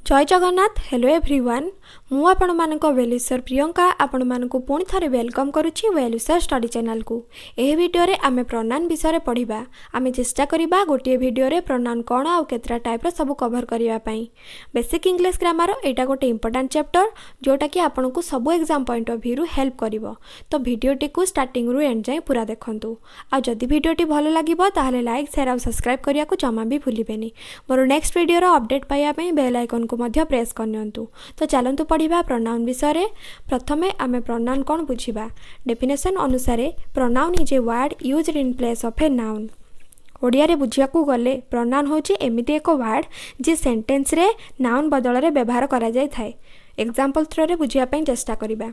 जय Jagannath. Hello everyone, मु आपण मानक वेलुसर प्रियंका आपण मानक पुणी थरे वेलकम करुच्ची वेलुसर स्टडी चैनल को। यह वीडियो रे आमे प्रोनाउन विषय पढ़िबा। आमे चेष्टा करिबा गोटे वीडियो रे प्रोनाउन कोन आ केतरा टाइप रो सब कवर करिया पई। बेसिक इंग्लिश ग्रामर एटा गोटे इंपोर्टेंट चैप्टर जोटा कि आपन को सब exam point of view help करिवो। तो वीडियोटी को स्टार्टिंग रु एंड जाए पूरा देखंतु। आ जदि वीडियोटी भलो लागिवो ताहले लाइक शेयर और सब्सक्राइब करिया को जमा भी भूलिबेनी। मोर नेक्स्ट वीडियो रो अपडेट पाइया पई बेल आइकन को मध्य प्रेस करनियंतु। तो चलंतु पढ़िबा प्रोनाउन विषय। प्रथमे आमे प्रोनाउन कोन बुझिबा। डेफिनेशन अनुसार pronoun is a word used in place of a noun. Odia रे बुझिया को गले प्रोनाउन होची एमिति एक वर्ड जे सेंटेंस रे नाउन बदल रे व्यवहार करा जाय थाए। एग्जांपल थ्रू रे बुझिया पई चेष्टा करिबा।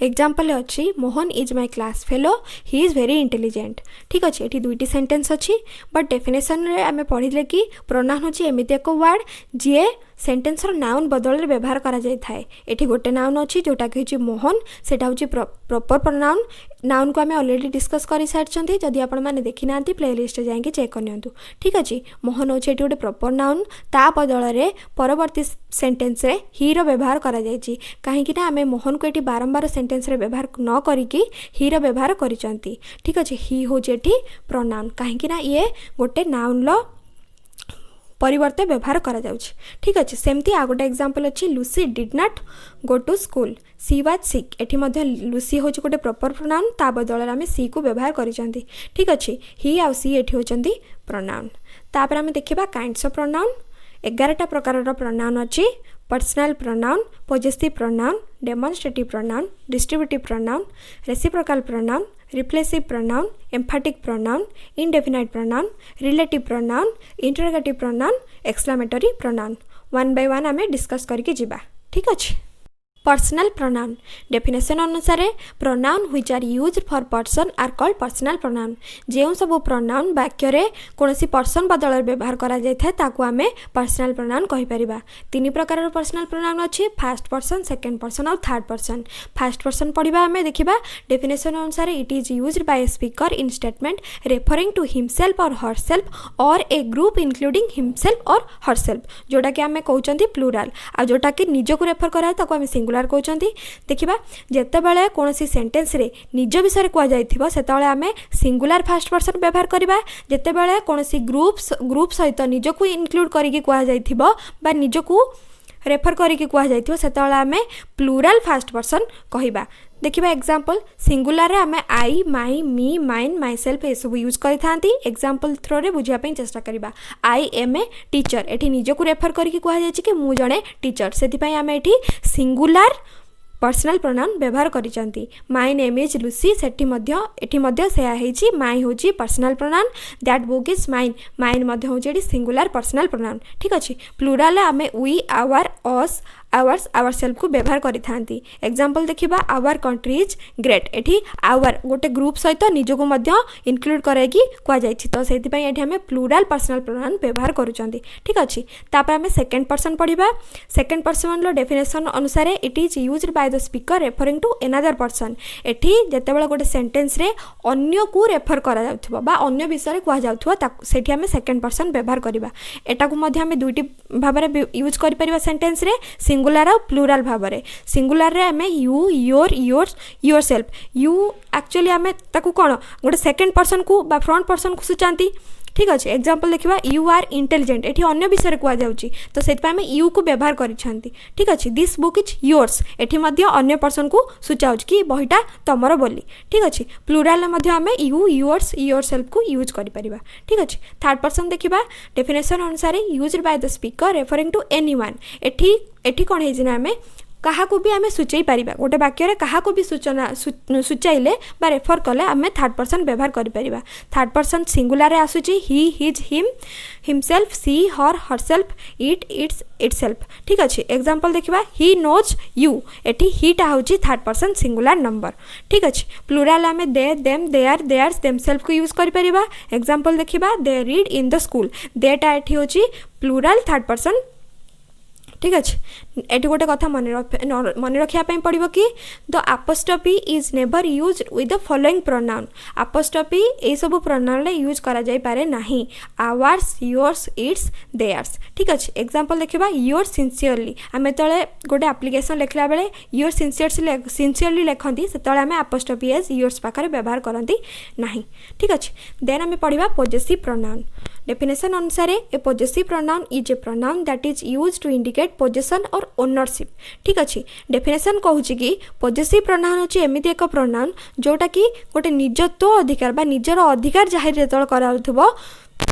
एग्जाम्पल अच्छी Mohan is my class fellow, he is very intelligent. ठीक अच्छे, ये दुईटी सेंटेंस अच्छी बट डेफिनेशन रे आमे पढ़िले कि प्रोनाउन होची एमिति एक वर्ड जे सेंटेंस रो नाउन बदल रे व्यवहार करा जाय थाए। एठी गोटे नाउन अच्छी जोटा कि होची मोहन, सेटा होची प्रॉपर प्रोनाउन। नाउन को आमे ऑलरेडी डिस्कस करि सारछंती। जदि आपण माने देखि नांती प्लेलिस्ट रे जाके चेक करनियंतु। ठीक अछि, मोहन होची एठी गोटे प्रॉपर नाउन, ता बदल रे परवर्ती सेंटेंस रे ही रो व्यवहार करा जायछि। काहे कि ना आमे मोहन को एठी बारंबार सेंटेंस रे व्यवहार न करिकि ही रो व्यवहार करिसंती। ठीक अछि, ही होची एठी प्रोनाउन काहे कि ना ये गोटे नाउन लो परिवर्ते व्यवहार करा जाउछि। ठीक अछि, सेमती आ गोटे एग्जांपल अछि Lucy did not go to school, she was sick. एठी मध्ये लुसी होछि गोटे प्रॉपर प्रोनाउन, ता बदल रे आमे सी को व्यवहार करिसंती। ठीक अछि, ही आ सी एठी होचंती प्रोनाउन। तापर आमे देखिबा काइंड्स ऑफ प्रोनाउन। 11टा प्रकारर प्रोनाउन अछि। Personal pronoun, possessive pronoun, demonstrative pronoun, distributive pronoun, reciprocal pronoun, reflexive pronoun, emphatic pronoun, indefinite pronoun, relative pronoun, interrogative pronoun, exclamatory pronoun. One by one आमे डिस्कस करके जिबा। ठीक अछि। पर्सनल प्रोनाउन डेफिनेशन अनुसार pronoun which are used for person are called personal pronoun. जो सब pronoun वाक्य रे कोनोसी पर्सन बदल व्यवहार करा जाय थाए ताकू आमे पर्सनल प्रोनाउन कहि परिबा। तीन प्रकार पर्सनल प्रोनाउन अछि, फर्स्ट पर्सन, सेकंड पर्सन और थर्ड पर्सन। फर्स्ट पर्सन पढ़िबा आमे देखिबा। डेफिनेशन अनुसार it is used by a speaker in statement referring to himself और हरसेल्फ और ए ग्रुप इंक्लूडिंग हिमसेल्फ और हरसेल्फ, जोटा कि आमे कहउचंती प्लूरल। आ जोटा कि निज को रेफर करा ताकू आमे सिंगुलर कहउचंती। देखिबा, जेतेबेले कोनोसी सेंटेंस रे निज विषय कुआ जायथिबो सेतेबेले आमे सिंगुलर फर्स्ट पर्सन व्यवहार करिबा। जेतेबेले कोनोसी ग्रुप सहित निज को इंक्लूड करिकि कुआ जायथिबो बा निज को रेफर करिकि कुआ जायथिबो सेतेबेले आमे प्लूरल फर्स्ट पर्सन कहिबा। देखिबा एग्जांपल सिंगुलर रे आमे आई, माई, मी, माइन, माई सेल्फ ए सब यूज करि थांती। एग्जांपल थ्रो रे बुझिया पई चेष्टा करिबा। आई एम ए टीचर, एठी निज को रेफर करिकि कुआ जायछि कि मु जणे टीचर, सेति पई आमे एठी सिंगुलर पर्सनल प्रोनाउन व्यवहार करिसंती। माय नेम इज लुसी, सेठी मध्य एठी मध्य सेया हेछि माय होछि personal pronoun. That book is mine, mine मध्य होछि एठी सिंगुलर पर्सनल प्रोनाउन। ठीक अछि। प्लूरल आमे we, our, us, ours, our self को व्यवहार करि थांती। एग्जांपल देखिबा, आवर कंट्री इज ग्रेट। एठी आवर गोटे ग्रुप सहित निज को मध्य इंक्लूड करैकि कुआ जायछि, तो सेति पई एठी हमें प्लूरल पर्सनल प्रोनाउन व्यवहार करूचंती। ठीक अछि। तापर हमें सेकंड पर्सन पढ़िबा। सेकंड पर्सन लो डेफिनेशन अनुसार it is used by the speaker referring to another person. एठी जेतेबेले गोटे सेंटेंस रे अन्य को रेफर करा जाउथबो बा अन्य विषय रे कुआ जाउथबो ताकू सेठी हमें सेकंड पर्सन व्यवहार करिबा। एटा को मध्य हमें दुईटी भाबरे यूज करि परिबा सेंटेंस रे, सिंगुलर और प्लूरल भाबरे। सिंगुलर रे हमें you, your, yours, yourself. You actually हमें ताकू कोन गोटे सेकंड पर्सन को बा फ्रंट पर्सन को सुचांती। ठीक अच्छे। एग्जांपल देखिबा, यू आर इंटेलिजेंट, एठी अन्य विषय कुआ जाउची तो सेति आमे यू को व्यवहार करिसंती। ठीक अच्छे। दिस बुक इज योर्स, एठी मध्य अन्य पर्सन को सुचाउची कि बहिटा तमरो बोली। ठीक अच्छे। प्लूरल मध्य आमे यू, योर्स, योरसेल्फ को यूज करि परिबा। ठीक अच्छे। थर्ड पर्सन देखिबा। डेफिनेशन अनुसार used by the speaker referring to anyone. एठी कोन हेछि ना आमे कहा को भी आमे सुचै पारिबा। गोटे वाक्य रे कहा को भी सूचना सुचाइले बा रेफर कले आमे थर्ड पर्सन व्यवहार करि परिबा। थर्ड पर्सन सिंगुलर रे आसुची he, his, him, himself, she, her, herself, it, its, itself. ठीक अछि। एग्जांपल देखिबा, ही नोज यू, एठी ही टा होची थर्ड पर्सन सिंगुलर नंबर। ठीक अछि। प्लूरल आमे they, them, their, theirs, themselves को यूज करि परिबा। एग्जांपल देखिबा, they read in the school, they टा एठी होची प्लूरल थर्ड पर्सन ठीक अच्छे ये गोटे कथा मन रखापी पड़ो कि the apostrophe is never use with the following pronoun apostrophe ये सब प्रोनाउन यूज करा जाई पारे नहीं आवर्स योर्स इट्स देयर्स ठीक अच्छे एग्जांपल देखा योर सिंसियरली आम तले गोटे एप्लिकेशन लिखला बेले योर सिंसियरली लिखती से आम apostrophe एज योर्स पाखे व्यवहार करती नहीं ठीक अच्छे देन आम पढ़ा पोजेसिव प्रोनाउन डेफिनेशन अनुसार a possessive pronoun is a pronoun that is use to indicate possession or ownership ठीक अच्छे डेफिनेशन कहूँ कि पोजेसिव प्रोनाउन होची एमिति एक प्रोनाउन जोटा कि गोटे निजत्व अधिकार बा निजर अधिकार जाहिर जेतल कराउथबो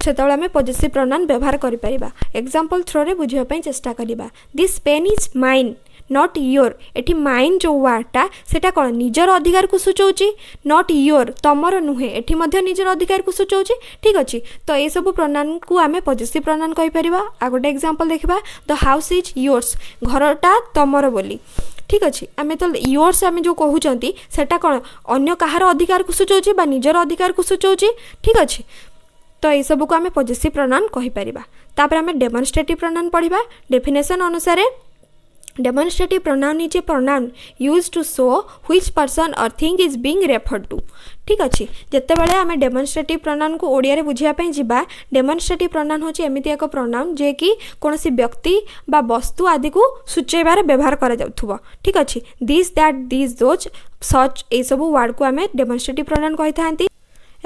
सेतବେଳେ आम पोजेसिव प्रोनाउन व्यवहार करिपरिबा एग्जांपल थ्रो रे बुझिया चेष्टा करिबा this pen is mine not your एटी माइन जो वार्डटा सेटा कौन निजर अधिकार को सूचौची नॉट योर तमर नुहे एटी मध्य निजर अधिकार को सूचौची ठीक अच्छे तो ये सब प्रोनाउन को आम पोजेसिव प्रोनाउन कहि परिबा आ गोटे एग्जांपल देखा द हाउस इज योर्स घरटा तमर बोली ठीक अच्छे आम तो योर्स आम जो कहते सेटा कौन अन्य कहार अधिकार को सूचौची बा निजर अधिकार को सूचौची ठीक अच्छे तो ये सब को आम पोजेसिव प्रोनाउन कहि परिबा तापर आम डेमोन्स्ट्रेटिव प्रोनाउन पढ़िबा डेफिनेशन अनुसार demonstrative pronoun is a pronoun use to show which person or thing is being referred to ठीक अच्छे जिते बड़े आम डेमोन्स्ट्रेटिव प्रोनाउन को ओडिया बुझापी जावा डेमोन्स्ट्रेटिव प्रोनाउन होची एमिति एक प्रोनाउन जे कि कौनसी व्यक्ति बा वस्तु आदि को सूचेबार व्यवहार करा जाउथुबो ठीक अच्छे दिस दैट दिस दोज सच ए सब वर्ड को आम डेमोन्स्ट्रेटिव प्रोनाउन कहि थांती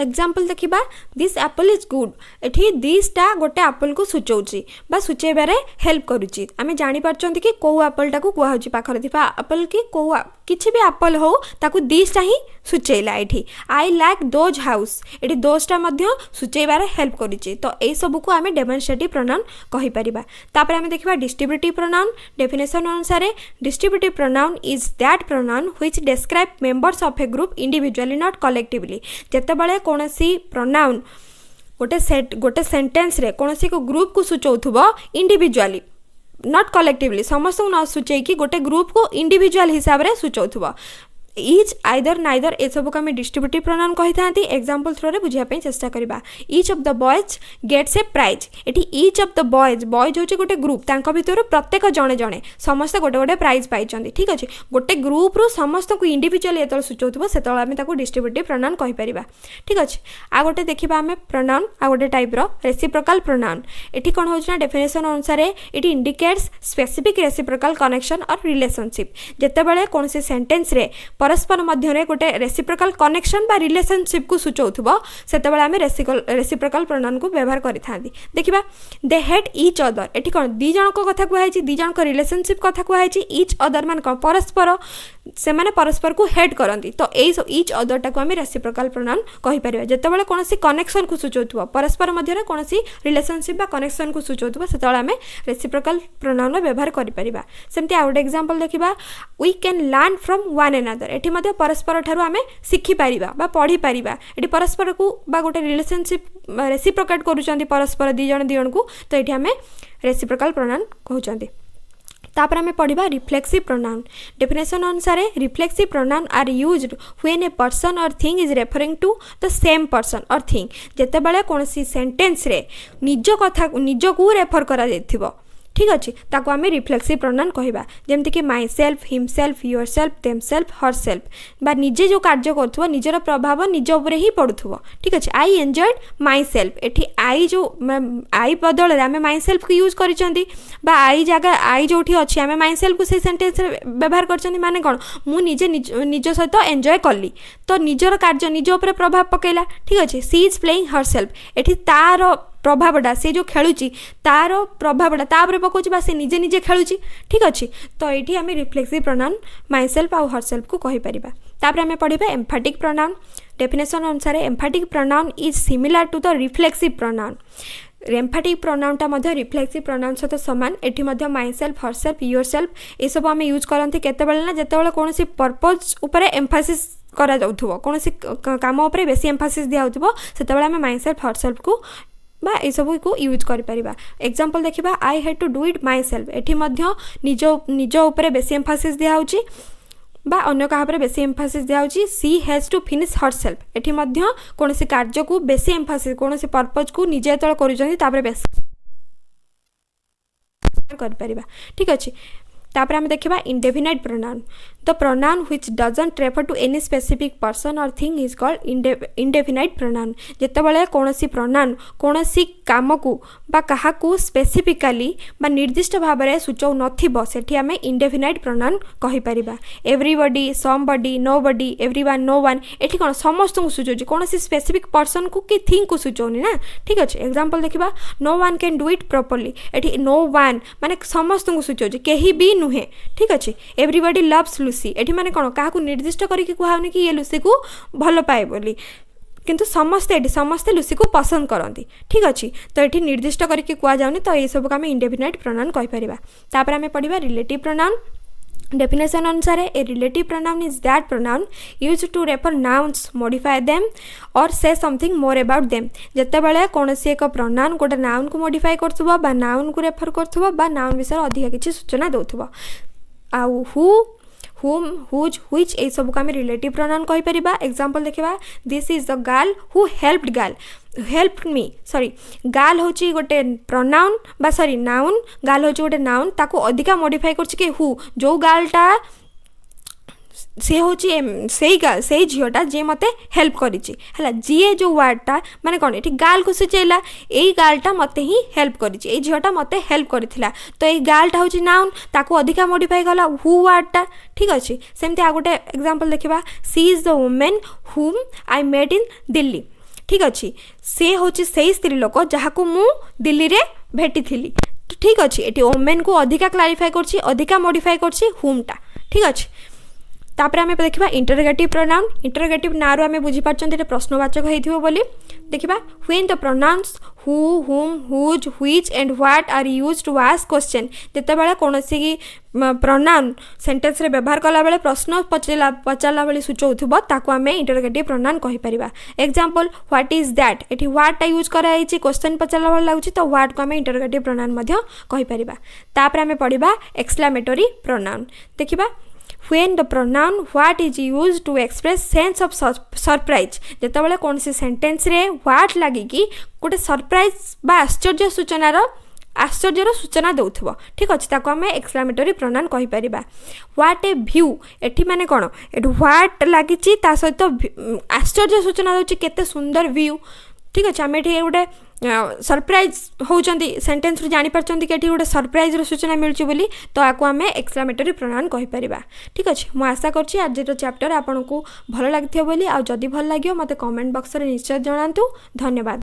एग्जांपल देखा दिस एप्पल इज गुड एठी दिसटा गोटे एप्पल को सूचौची बा सूचेबारे हेल्प करुची आमे जानि पारचंती कि को एप्पलटा को कुआ होची पाखरे थिबा एप्पल कि को किछि भी एप्पल हो ताकू दिसटा ही सूचेला एठी आई लाइक दोज हाउस एठी दोजटा मध्य सूचेबारे हेल्प करुची तो ए सब को आमे डेमोन्स्ट्रेटिव प्रोनाउन कहि परिबा तापर आमे देखिबा डिस्ट्रीब्यूटिव प्रोनाउन डेफिनेशन अनुसार distributive pronoun is that pronoun which describe members of a group individually not collectively जेतेबेले कौनसी प्रोनाउन गोटे सेंटेंस रे कौनसी को ग्रुप को सूचौथुबो इंडिविजुअली नॉट कलेक्टिवली समस्त न सूचै कि गोटे ग्रुप को इंडिविजुअल हिसाब रे सूचौथुबो इच आइदर नाइदर ए सब को आम डिस्ट्रीब्यूटिव प्रोनाउन कहि थांती एग्जांपल थ्रो रे बुझिया चेष्टा करिबा each of the boys gets a prize एठी ईच ऑफ द बॉयज होची गोटे ग्रुप तांको भितर प्रत्येक जणे जणे समस्त गोटे गोटे प्राइज पाइचंदी ठीक अछि गोटे ग्रुप रो समस्त को इंडिविजुअली एतल सूचौथबो सेतल आम ताको डिस्ट्रीब्यूटिव प्रोनाउन कहि परिबा ठीक अछि आ गोटे देखिबा आम प्रोनाउन आ गोटे टाइप रो रेसिप्रोकल प्रोनाउन एठी कोन होछ ना डेफिनेशन अनुसार एठी इंडिकेट्स स्पेसिफिक रेसिप्रोकल कनेक्शन और रिलेशनशिप जेतेबेले कोनसे सेंटेंस रे परस्पर मध्य गोटे रेसिप्रोकल कनेक्शन बा रिलेशनशिप को सूचौथबो सेतेबेले आमे रेसिप्रोकल प्रोनाउन को व्यवहार करि थांदी देखिबा दे हेट ईच अदर एठी कोन दी जण को कथा कुहाइछि दी जण को रिलेशनशिप कथा कुहाइछि ईच अदर मान कोन परस्पर से माने परस्पर को हेट करंती तो ए ईच अदर टा को आमे रेसिप्रोकल प्रोनाउन कहि परिबा जेतेबेले कोनसी कनेक्शन को सूचौथबो परस्पर मध्य कोनसी रिलेशनशिप बा कनेक्शन को सूचौथबो सेतेबेले आमे रेसिप्रोकल प्रोनाउन व्यवहार करि परिबा सेमति आउट एग्जांपल देखिबा we can learn from one another एठी मध्ये परस्पर ठारू आमे सिखि पारिबा बा पढ़ी पारिबा एठी परस्पर को बा गोटे रिलेशनशिप रेसिप्रोकेट करूचंती परस्पर दी जण को तो एठी आमे रेसिप्रोकल प्रोनाउन कहउचंती तापर आमे पढ़िबा रिफ्लेक्सिव प्रोनाउन डेफिनेशन अनुसार reflexive pronoun are used when a person or thing is referring to the same person or thing जेतेबेले कोनसी सेंटेंस रे निज कथा निज को रेफर करा जायथिबो ठीक अच्छे ताको आमे रिफ्लेक्सिव प्रोनाउन कहबा जेमति कि myself himself yourself themselves herself बा निजे जो कार्य करथुबो निजर प्रभाव निज उपरे ही पड़ुथुबो ठीक अच्छे आई एन्जॉयड माई सेल्फ एठी आई जो आई बदल रे आमे माई सेल्फ को यूज करिसंती बा आई जगह आई जोठी अछि आमे माई सेल्फ को से सेंटेंस रे व्यवहार करछंती माने कोन मु निजे निज सहित एन्जॉय करली तो निजर कार्य निज उपरे प्रभाव पकेला ठीक अच्छे सी इज प्लेइंग हरसेल्फ एठी तार प्रभावटा से जो खेलुची तार प्रभावटा तापर पकाउची बा से निजे निजे खेलुची ठीक अच्छे तो ये आम रिफ्लेक्सिव प्रोनाउन माई सेल्फ आउ हरसेल्फ को कहि परिबा तापर आम पढ़िबा एम्फाटिक प्रोनाउन डेफिनेशन अनुसार emphatic pronoun is similar to the reflexive pronoun एम्फाटिक प्रोनाउनटा मध्ये रिफ्लेक्सिव प्रोनाउन सहित सामान एठी मध्ये माई सेल्फ हरसेल्फ योरसेल्फ ए सब आम यूज करंती केतेबेले ना जेतेबेले कोनोसी पर्पज उपरे एम्फासिस करा जाउथबो कोनोसी काम उपरे बेसी एम्फासिस दिया होतबो सेतेबेले आम माई सेल्फ हरसेल्फ को बा ए सब को यूज करि परिबा एग्जांपल देखिबा I had to do it myself एठी मध्ये निज उपरे बेसी एम्फासिस दिया होची बा अन्य कहा पर बेसी एम्फासिस दिया होची सी हैज टू फिनिश हरसेल्फ एठी मध्ये कोनोसी कार्य को बेसी एम्फासिस कोनोसी पर्पज को निजे तळ करूचंती तापर बेसी कर ठीक अच्छे। तापर आम देखा indefinite pronoun the pronoun which doesn't refer to any specific person or thing is called indefinite pronoun. जितेबाला कौन प्रोनाउन कौन काम को बा क्या स्पेसिफिकाली बा निर्दिष्ट भाव में सूचौ नथिबो सेठी आमे इंडेफिनाइट प्रोनाउन कहि परिबा। Everybody, somebody, nobody, everyone, no one एठी कोन समस्त को सूचौछि कौन स्पेसिफिक पर्सन को कि थिंग को सूचौनी ना ठीक अच्छे। एग्जांपल देखिबा no one can do it properly एठी नो वन माने समस्त को सूचौछि केही भी नुहे ठीक अच्छे। एवरीबॉडी लव्स लुसी एठी माने कोन काहा निर्दिष्ट करिक कुहाउनी कि ये लुसी को भल पाए बोली किंतु समस्ते लुसी को पसंद करती ठीक अच्छे। तो ये निर्दिष्ट करके कहुनी तो ये सब आम इंडेफिनाइट प्रोनाउन कहीपर। तापर आम पढ़ा रिलेटिव प्रोनाउन। डेफिनेशन अनुसार a relative pronoun is that pronoun used to refer nouns modify them or say something more about them. जितेबाला कौन एक प्रोनाउन गोटे नाउन को मॉडिफाई करथुबो बा नाउन को रेफर करथुबो बा नाउन विषय अधिक किसी सूचना दउथुबो। आउ हु, whom, whose, which ये सब को आम रिलेटिव प्रोनाउन कहीपर। एग्जांपल देखा this is the girl who helped girl helped me sorry girl हूँ गोटे प्रोनाउन बा सॉरी नाउन गर्ल हूँ गोटे नाउन ताको अधिका मॉडिफाई कर हु जो गर्लटा सी हूँ से झीटा जी मत हेल्प करी जी जो वार्डटा माने कौन ये गार्ल को सूचेला यही गार्लटा मत ही हेल्प करी झीटा मत हेल्प करथिला तो ये गार्लटा हूँ नाउन ताको अधिका मॉडिफाई गला हु वार्डटा ठीक अच्छे। सेमती आ गोटे एग्जांपल देखा सी इज द वुमेन हुम आई मेट इन दिल्ली ठीक अच्छे। से हूँ से स्त्री लोक जहाँ को मु दिल्ली रे भेटी थी ठीक अच्छे। ये वुमेन को अधिका क्लारिफाई करछि अधिका मॉडिफाई करछि हुमटा ठीक अच्छे। तापर आम देखा इंटरोगेटिव प्रोनाउन। इंटरोगेटिव ना रू आम बुझीपारे प्रश्नवाचक होइथिबो बोली देखा when the pronouns who, whom, whose, which and what are used to ask question. जितेबाला कौन प्रोनाउन सेंटेंस रे व्यवहार कला बेले प्रश्न पचारला बेले सूचौथुबो ताको आम इंटरोगेटिव प्रोनाउन कहीपर। एग्जांपल व्हाट इज दैट एठी व्हाटटा यूज कराई क्वेश्चन पचारला बेले लागुची तो व्हाट को आम इंटरोगेटिव प्रोनाउन मध्य कहीपर। तापर आम पढ़ा एक्सक्लेमेटरी प्रोनाउन। देखिबा when the pronoun what is used to express sense of surprise। जितेबाला कौन सी सेंटेंस रे what लगी गोटे सरप्राइज बा आश्चर्य सूचना दौथुबो ठीक अच्छे ताको आम एक्सक्लेमेटरी प्रोनाउन कहीपर। व्हाट ए व्यू एठी माने कौन एठी व्हाट लगी सहित आश्चर्य सूचना दौची केते सुंदर व्यू ठीक अच्छे। आम ये गोटे सरप्राइज होउचंदी सेंटेंस रू जानि परचंदी कि गोटे सरप्राइज रो सूचना मिलुची बोली तो आको आम एक्सक्लेमेटरी प्रोनाउन कहीपर ठीक अच्छे। मु आशा करछि आज चैप्टर आपन को भल लागिथियो बोली आ जदि भल लागियो मते कमेंट बॉक्स रे निश्चय जणांतु। धन्यवाद।